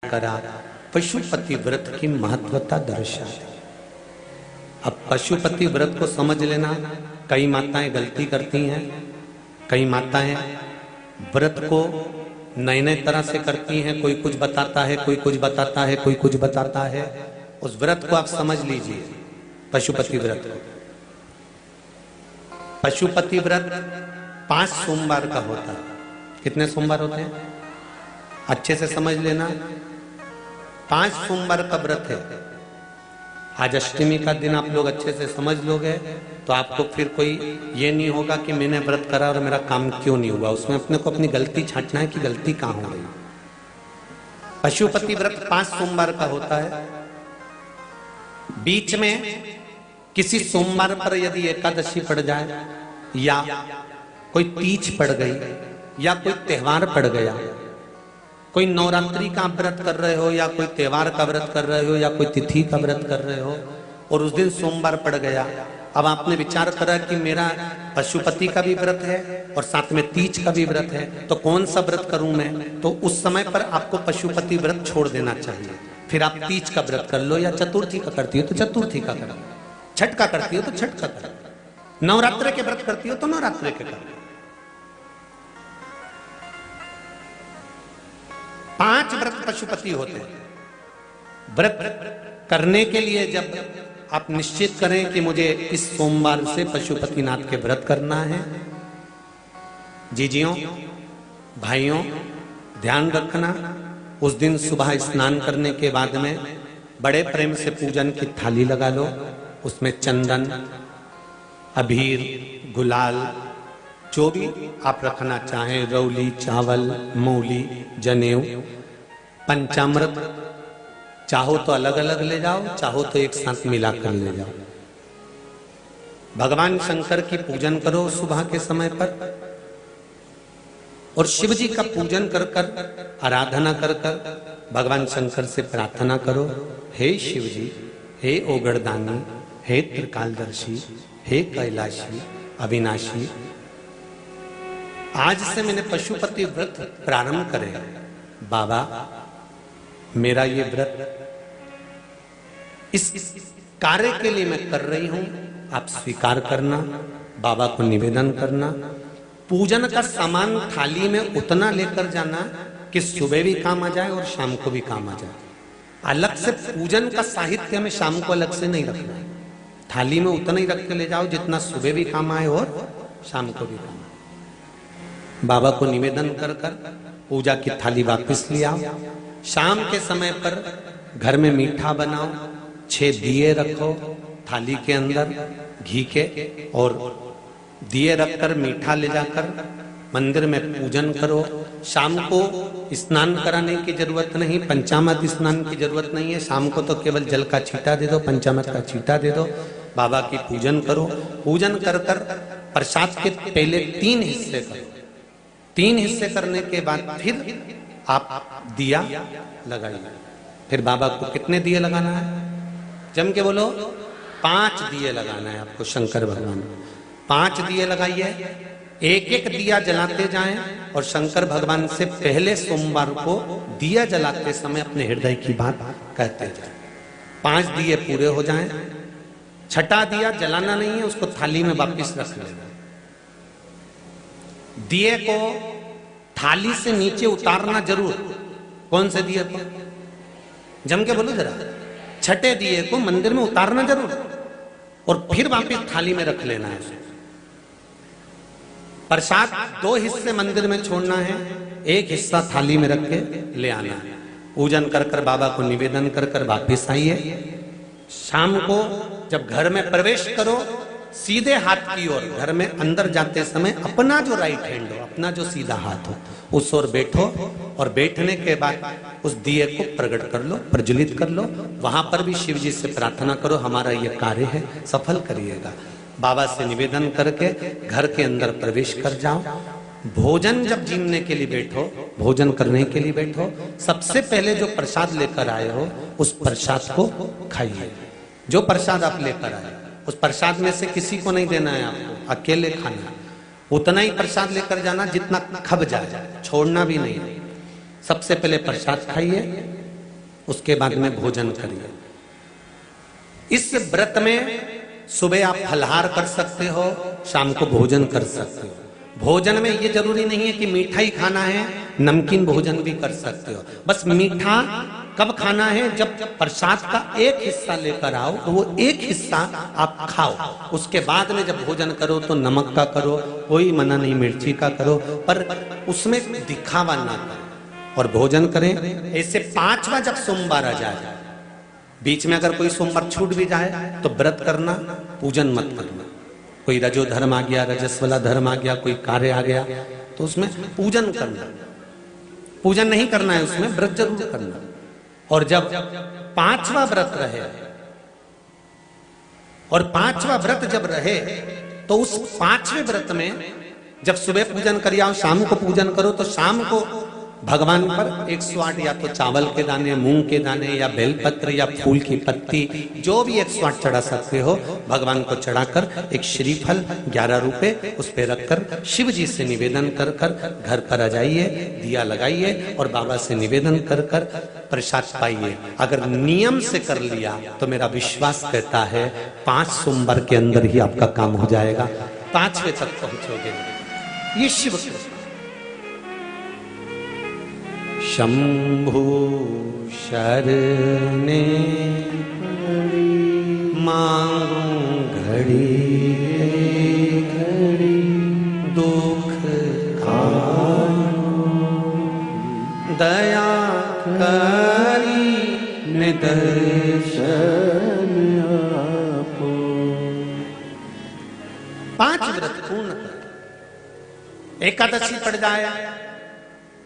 करा पशुपति व्रत की महत्वता दर्शाती। अब पशुपति व्रत को समझ लेना। कई माताएं गलती करती हैं, कई माताएं व्रत को नए नए तरह से करती हैं। कोई कुछ बताता है, कोई कुछ बताता है, कोई कुछ बताता है। उस व्रत को आप समझ लीजिए, पशुपति व्रत को। पशुपति व्रत 5 सोमवार का होता है। कितने सोमवार होते हैं अच्छे से समझ लेना। 5 सोमवार का व्रत है। आज अष्टमी का दिन आप लोग अच्छे से समझ लोगे तो आपको फिर कोई ये नहीं होगा कि मैंने व्रत करा और मेरा काम क्यों नहीं हुआ। उसमें अपने को अपनी गलती छांटना है कि गलती कहां हो गई। पशुपति व्रत 5 सोमवार का होता है। बीच में किसी सोमवार पर यदि एकादशी पड़ जाए या कोई तीज पड़ गई या कोई त्योहार पड़ गया, कोई नवरात्रि का व्रत कर रहे हो या कोई त्योहार का व्रत कर रहे हो या कोई तिथि का व्रत कर रहे हो और उस दिन सोमवार पड़ गया, अब आपने विचार करा कि मेरा पशुपति का भी व्रत है और साथ में तीज का भी व्रत है, तो कौन सा व्रत करूं मैं। तो उस समय पर आपको पशुपति व्रत छोड़ देना चाहिए। फिर आप तीज का व्रत कर लो, या चतुर्थी का करती हो तो चतुर्थी का करो, छठ का करती हो तो छठ का करो, नवरात्रि के व्रत करती हो तो नवरात्रि के करो। 5 व्रत पशुपति होते हैं। व्रत करने के लिए जब आप निश्चित करें कि मुझे इस सोमवार से पशुपतिनाथ के व्रत करना है, जीजियों भाइयों ध्यान रखना, उस दिन सुबह स्नान करने के बाद में बड़े प्रेम से पूजन की थाली लगा लो। उसमें चंदन, अबीर, गुलाल, जो भी आप रखना चाहें, रौली, चावल, मूली, जनेऊ, पंचामृत, चाहो तो अलग अलग ले जाओ, चाहो तो एक साथ मिलाकर ले जाओ। भगवान शंकर की पूजन करो सुबह के समय पर, और शिव जी का पूजन कर कर, आराधना कर कर भगवान शंकर से प्रार्थना करो, हे शिव जी, हे ओगड़दानी, हे त्रिकालदर्शी, हे कैलाशी, अविनाशी, आज से मैंने पशुपति व्रत प्रारंभ करे। बाबा मेरा ये व्रत इस कार्य के लिए मैं कर रही हूं, आप स्वीकार करना। बाबा को निवेदन करना। पूजन का सामान थाली में उतना लेकर जाना कि सुबह भी काम आ जाए और शाम को भी काम आ जाए। अलग से पूजन का साहित्य में शाम को अलग से नहीं रखना है। थाली में उतना ही रख के ले जाओ जितना सुबह भी काम आए और शाम को भी काम आए। बाबा को निवेदन कर कर पूजा की थाली वापस ले आओ। शाम के समय पर घर में मीठा बनाओ, 6 दिए रखो थाली के अंदर घी के, और दिए रखकर मीठा ले जाकर मंदिर में पूजन करो। शाम को स्नान कराने की जरूरत नहीं, पंचामृत स्नान की जरूरत नहीं है। शाम को तो केवल जल का छींटा दे दो, पंचामृत का छींटा दे दो। बाबा की पूजन करो। पूजन कर कर प्रसाद के पहले 3 हिस्से करो। 3 हिस्से करने के बाद फिर आप दिया लगाइए। फिर बाबा को कितने दिए लगाना है? जम के बोलो, 5 दिए लगाना है आपको शंकर भगवान को। 5 दिए लगाइए, एक एक दिया जलाते जाएं और शंकर भगवान से पहले सोमवार को दिया जलाते समय अपने हृदय की बात कहते जाएं। 5 दिए पूरे हो जाएं। छठा दिया जलाना नहीं है, उसको थाली में वापस रख लेना। दिए को थाली से नीचे उतारना जरूर। कौन से दिए को? जम के बोलो जरा। छठे दिए को मंदिर में उतारना जरूर और फिर वापस थाली में रख लेना है। प्रसाद 2 हिस्से मंदिर में छोड़ना है, 1 हिस्सा थाली में रख के ले आना है। पूजन कर कर बाबा को निवेदन कर कर वापिस आइए। शाम को जब घर में प्रवेश करो, सीधे हाथ की ओर घर में अंदर जाते समय अपना जो राइट हैंड हो, अपना जो सीधा हाथ हो, उस ओर बैठो और बैठने के बाद उस दिए को प्रकट कर लो, प्रज्वलित कर लो। वहां पर भी शिव जी से प्रार्थना करो, हमारा यह कार्य है सफल करिएगा। बाबा से निवेदन करके घर के अंदर प्रवेश कर जाओ। भोजन जब जीमने के लिए बैठो, भोजन करने के लिए बैठो, सबसे पहले जो प्रसाद लेकर आए हो उस प्रसाद को खाइए। जो प्रसाद आप लेकर आए उस प्रसाद में से किसी को नहीं देना है आपको, अकेले खाना। उतना ही प्रसाद लेकर जाना जितना खब जाए, छोड़ना भी नहीं। सबसे पहले प्रसाद खाइए, उसके बाद में भोजन करिए। इस व्रत में सुबह आप फलहार कर सकते हो, शाम को भोजन कर सकते हो। भोजन में ये जरूरी नहीं है कि मीठा ही खाना है, नमकीन भोजन भी कर सकते हो। बस मीठा कब खाना है, जब प्रसाद का एक हिस्सा लेकर आओ तो वो एक हिस्सा आप खाओ। उसके बाद में जब भोजन करो तो नमक का करो, कोई मना नहीं, मिर्ची का करो, पर उसमें दिखावा ना करो और भोजन करें। ऐसे 5वां जब सोमवार आ जाए, बीच में अगर कोई सोमवार छूट भी जाए तो व्रत करना, पूजन मत करना। कोई रजो धर्म आ गया, रजस वाला धर्म आ गया, कोई कार्य आ गया तो उसमें पूजन करना, पूजन नहीं करना है, उसमें व्रत जरूर करना। और जब 5वां व्रत रहे और 5वां व्रत जब रहे तो उस 5वें व्रत में जब सुबह पूजन करिए और शाम को पूजन करो तो शाम को भगवान पर 108 या तो चावल के दाने, मूंग के दाने या बेलपत्र या फूल की पत्ती, जो भी 108 चढ़ा सकते हो भगवान को चढ़ाकर एक श्रीफल 11 रुपए उस पे रखकर शिव जी से निवेदन कर कर घर पर आ जाइए, दिया लगाइए और बाबा से निवेदन कर कर प्रसाद पाइए। अगर नियम से कर लिया तो मेरा विश्वास कहता है 5 सोमवार के अंदर ही आपका काम हो जाएगा, 5वें तक पहुंचोगे। ये शिव कृपा। शंभु शरणे मांगू घड़ी घड़ी दुख दया करी निदर्शन आपो। 5 व्रत पूर्ण कर, एकादशी पड़ जाए,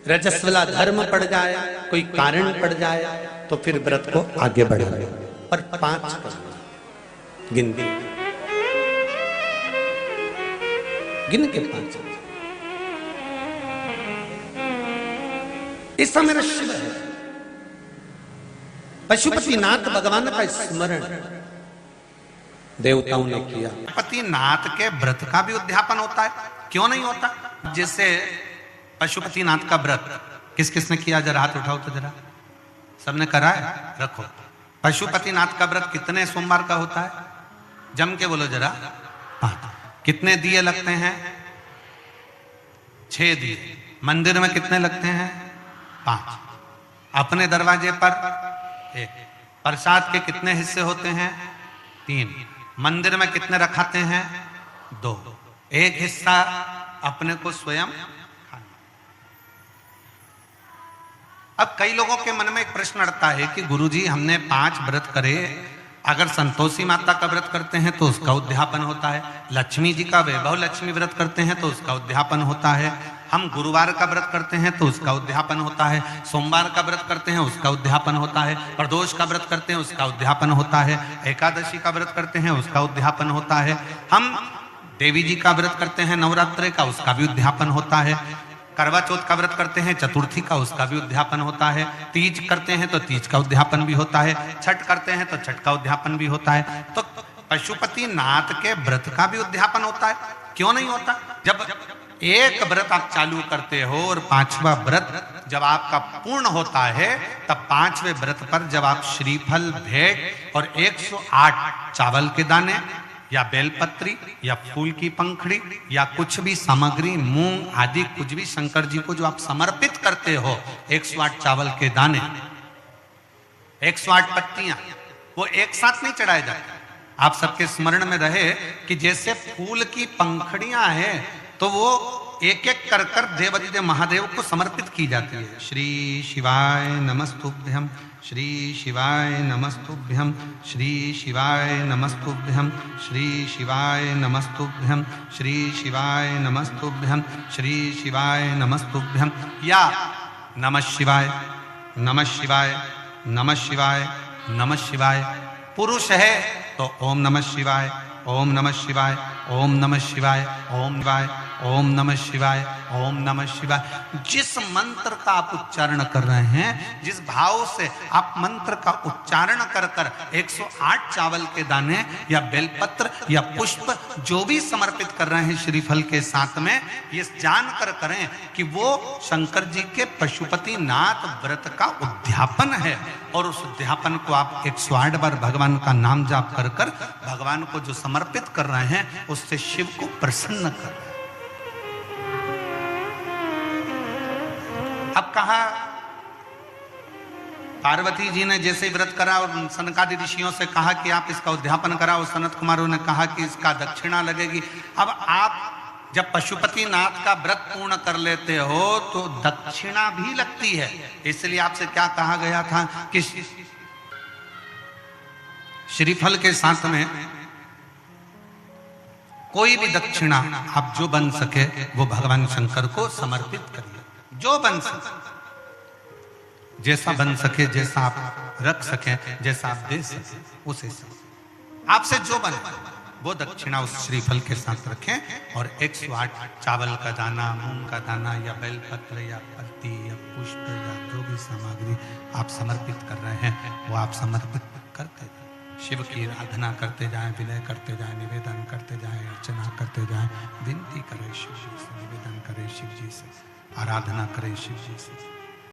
रजस्वला धर्म पड़ जाए, कोई कारण पड़ जाए तो फिर व्रत को आगे बढ़ाए, पर 5 गिन गिन के 5। ऐसा मेरा शिव है। पशुपतिनाथ भगवान का स्मरण देवताओं ने किया। पशुपतिनाथ के व्रत का भी उद्यापन होता है, क्यों नहीं होता? जैसे पशुपतिनाथ का व्रत किस किसने किया, जरा हाथ उठाओ तो जरा। सबने करा है? रखो। पशुपतिनाथ का व्रत कितने सोमवार का होता है? जम के बोलो जरा। 5। कितने दिए लगते हैं? 6 दिए। मंदिर में कितने लगते हैं? 5। अपने दरवाजे पर 1। प्रसाद के कितने हिस्से होते हैं? 3। मंदिर में कितने रखाते हैं? 2। एक हिस्सा अपने को स्वयं खाना। अब कई लोगों के मन में एक प्रश्न अड़ता है कि गुरुजी हमने 5 व्रत करे, अगर संतोषी माता का व्रत करते हैं तो उसका उद्यापन होता है, लक्ष्मी जी का वैभव लक्ष्मी व्रत करते हैं तो उसका उद्यापन होता है, हम गुरुवार का व्रत करते हैं तो उसका उद्यापन होता है, सोमवार का व्रत करते हैं उसका उद्यापन होता है, प्रदोष का व्रत करते हैं उसका उद्यापन होता है, एकादशी का व्रत करते हैं उसका उद्यापन होता है, हम देवी जी का व्रत करते हैं नवरात्रि का उसका भी उद्यापन होता है, करवा चौथ का व्रत करते हैं चतुर्थी का उसका भी उद्यापन होता है, तीज करते हैं तो तीज का उद्यापन भी होता है, छठ करते हैं तो छठ का उद्यापन भी होता है। तो पशुपतिनाथ के व्रत का भी उद्यापन होता है, क्यों नहीं होता? जब एक व्रत आप चालू करते हो और 5वां व्रत जब आपका पूर्ण होता है तब 5वें व्रत पर जब आप श्रीफल भेंट और 108 चावल के दाने या बेलपत्री या फूल की पंखड़ी या कुछ भी सामग्री, मूंग आदि कुछ भी शंकर जी को जो आप समर्पित करते हो, 108 चावल के दाने, 108 पत्तियां, वो एक साथ नहीं चढ़ाए जाते। आप सबके स्मरण में रहे कि जैसे फूल की पंखड़ियां हैं तो वो एक एक कर कर देवाधिदेव महादेव को समर्पित की जाती है। श्री शिवाय नमस्तुभ्यम, श्री शिवाय नमस्तुभ्यम, श्री शिवाय नमस्तुभ्यम, श्री शिवाय नमस्तुभ्यम, श्री शिवाय नमस्तुभ्यम, श्री शिवाय नमस्तुभ्यम, या नमः शिवाय नमः शिवाय नमः शिवाय नमः शिवाय। पुरुष है तो ओम नमः शिवाय ओम नमः शिवाय ओम नमः शिवाय ओम शिवाय ओम नमः शिवाय ओम नमः शिवाय। जिस मंत्र का आप उच्चारण कर रहे हैं, जिस भाव से आप मंत्र का उच्चारण कर कर 108 चावल के दाने या बेलपत्र या पुष्प जो भी समर्पित कर रहे हैं श्रीफल के साथ में, ये जानकर करें कि वो शंकर जी के पशुपतिनाथ व्रत का उद्यापन है। और उस उद्यापन को आप 108 बार भगवान का नाम जाप कर कर भगवान को जो समर्पित कर रहे हैं उससे शिव को प्रसन्न कर रहे हैं। अब कहा पार्वती जी ने जैसे ही व्रत करा और सनकादि ऋषियों से कहा कि आप इसका उद्यापन कराओ, सनत कुमारों ने कहा कि इसका दक्षिणा लगेगी। अब आप जब पशुपति नाथ का व्रत पूर्ण कर लेते हो तो दक्षिणा भी लगती है। इसलिए आपसे क्या कहा गया था कि श्रीफल के साथ में कोई भी दक्षिणा आप जो बन सके वो भगवान शंकर को समर्पित करिए, जो बन सके, जैसा बन सके, जैसा आप रख सके, जैसा आप दे सके, उसे आपसे जो बने वो दक्षिणा उस श्रीफल के साथ रखें। और 108 चावल का दाना, मूंग का दाना या बेलपत्र या पत्ती या पुष्प या जो भी सामग्री आप समर्पित कर रहे हैं वो आप समर्पित करते जाएं। शिव की आराधना करते जाएं, विनय करते जाएं, निवेदन करते जाएं, अर्चना करते जाएं, विनती करें शिव जी से, निवेदन करें शिव जी से, आराधना करें शिव जी से।